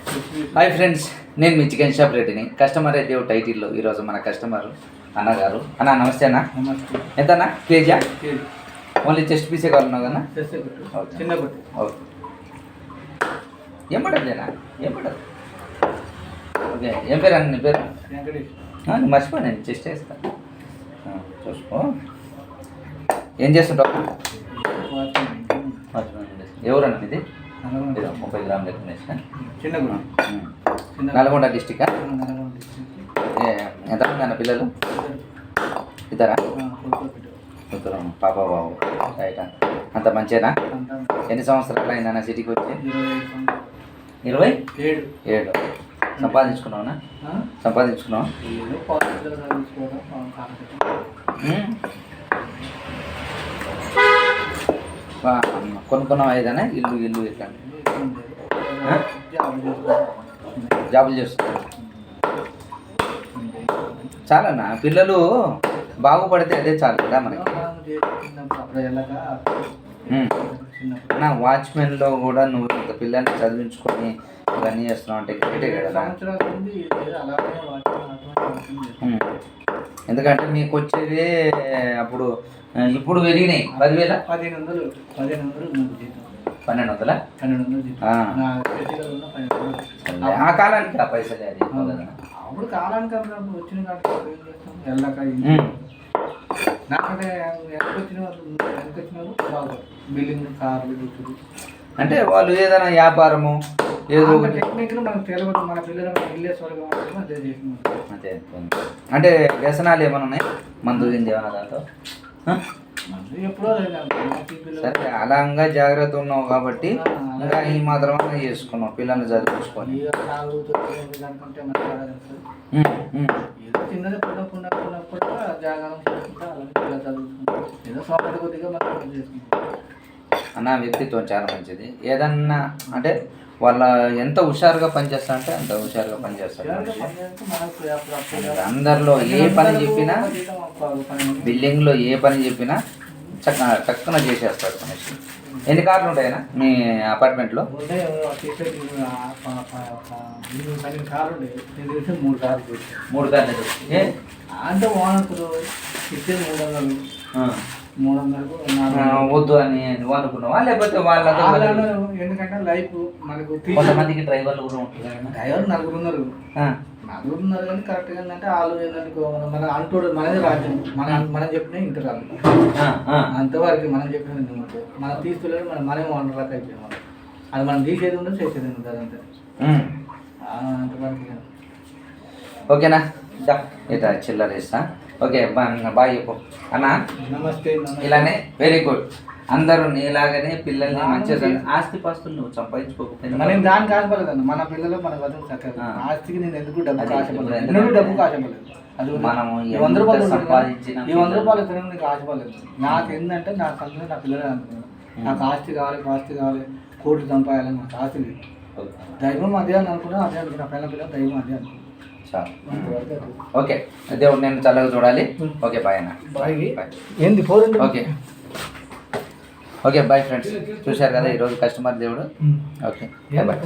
Hi friends, నేను మీ chicken shop రెడ్డిని. Customer అయితే టైటిల్లో ఈరోజు మన కస్టమర్ అన్నగారు. అన్న నమస్తే అన్న. ఎంత అన్న కేజీ? ఓన్లీ చెస్ట్ పీసే కావాలన్నావు కదా? చిన్న ఓకే, ఏం పడదులేనా? ఏం పడదు. ఓకే, ఏం పేరు అన్న నీ పేరు? మర్చిపో, నేను చెస్ట్ వేస్తాను. చూసుకో. ఏం చేస్తుంటావు? ఎవరన్నా ఇది? 30 గ్రాములు లెక్క చిన్న నల్గొండ డిస్టిక్. ఎంతమంది అన్న పిల్లలు? ఇద్దరా? ఇద్దరు, పాప బాబు. రైట్. అంత మంచిగా? ఎన్ని సంవత్సరాలు అయిందన్న సిటీకి వచ్చి? 27. సంపాదించుకున్నావునా? సంపాదించుకున్నావు? కొనుక్కున్నావు ఏదైనా? ఇల్లు ఇట్లా జాబులు చేస్తున్నారు. చాలన్నా, పిల్లలు బాగుపడితే అదే చాలు కదా మనకి. నా వాచ్మెన్లో కూడా నువ్వు ఇంత పిల్లల్ని చదివించుకొని ఇవన్నీ చేస్తున్నావు అంటే క్రికెటే కదా. ఎందుకంటే మీకు వచ్చేది అప్పుడు ఇప్పుడు పెరిగినాయి 10,000 1200. ఆ కాలానికి ఆ పైసలే. అది అప్పుడు కాలానికి వచ్చిన నాకంటే బిల్డింగ్ కార్లు అంటే వాళ్ళు ఏదైనా వ్యాపారము ఏదో టెక్నిక్ మనకు తెలియదు. మన పిల్లలు అదే. అంటే వ్యసనాలు ఏమైనా ఉన్నాయి? మందు గింది ఏమన్నా దాంతో? సరే, అలాగా జాగ్రత్త ఉన్నావు కాబట్టి ఇంకా ఈ మాత్రమే చేసుకున్నావు పిల్లల్ని చదివించుకొని. అన్న వ్యక్తిత్వం చాలా మంచిది. ఏదన్నా అంటే వాళ్ళ ఎంత హుషారుగా పనిచేస్తారంటే అంత హుషారుగా పనిచేస్తారు. అందరిలో ఏ పని చెప్పినా, బిల్డింగ్లో ఏ పని చెప్పినా చక్కన చేసేస్తాడు మనిషి. ఎన్ని కార్లు ఉంటాయన్నా మీ అపార్ట్మెంట్లో? 3 కార్లు. 3 కార్లు అంటే ఓనర్లు ఇచ్చే 300 వద్దు అని నువ్వు అనుకున్నావా? లేకపోతే వాళ్ళ ఎందుకంటే లైఫ్ మనకు కొంతమందికి డ్రైవర్లు కూడా ఉంటుంది. డ్రైవర్ 4 ఉన్నారు కానీ కరెక్ట్గా ఏంటంటే వాళ్ళు ఏంటంటే మన అంటోడు మనదే రాజ్యం. మనం చెప్పినా ఇంటర్ రాదు అంతవరకు. మనం చెప్పిన మనం తీసుకెళ్ళి మనమే వండరాక అయిపోయాం. అది మనం తీసేది ఉండదు, చేసేది ఉండదు. అదంతే అంతవరకు. ఓకేనా? ఇట్లా చిల్లర ఇస్తా. ఓకే, బాయ్ చెప్పు అన్న. నమస్తే. ఇలానే వెరీ గుడ్. అందరూ నీలాగానే పిల్లల్ని మంచిగా ఆస్తి పాస్తులు నువ్వు సంపాదించుకోకపోయినా మనం దానికి ఆశపడలేదు. మన పిల్లలు మన బతుకు చక్కగా. ఆస్తికి నేను ఎందుకు డబ్బుకి ఆశపడలేదు. డబ్బుకి ఆశపడలేదు. అది మనము 100 రూపాయలు సంపాదించిన 100 రూపాయలు తినడం నీకు ఆశపడలేదు. నాకు ఏంటంటే నాకు సంతోషం నా పిల్లలే అనుకున్నాను. నాకు ఆస్తి కావాలి, కోట్లు సంపాదాలని నాకు ఆస్తి లేదు. దైవం అదే అని అనుకున్నా, అదే అనుకున్నా. పిల్లల దైవం అదే అనుకున్నాను. ఓకే, దేవుడు నేను చల్లగా చూడాలి. ఓకే, బాయ్ అన్న. ఏంది ఓకే ఓకే బాయ్ ఫ్రెండ్స్. చూశారు కదా ఈరోజు కస్టమర్ దేవుడు. Okay bye.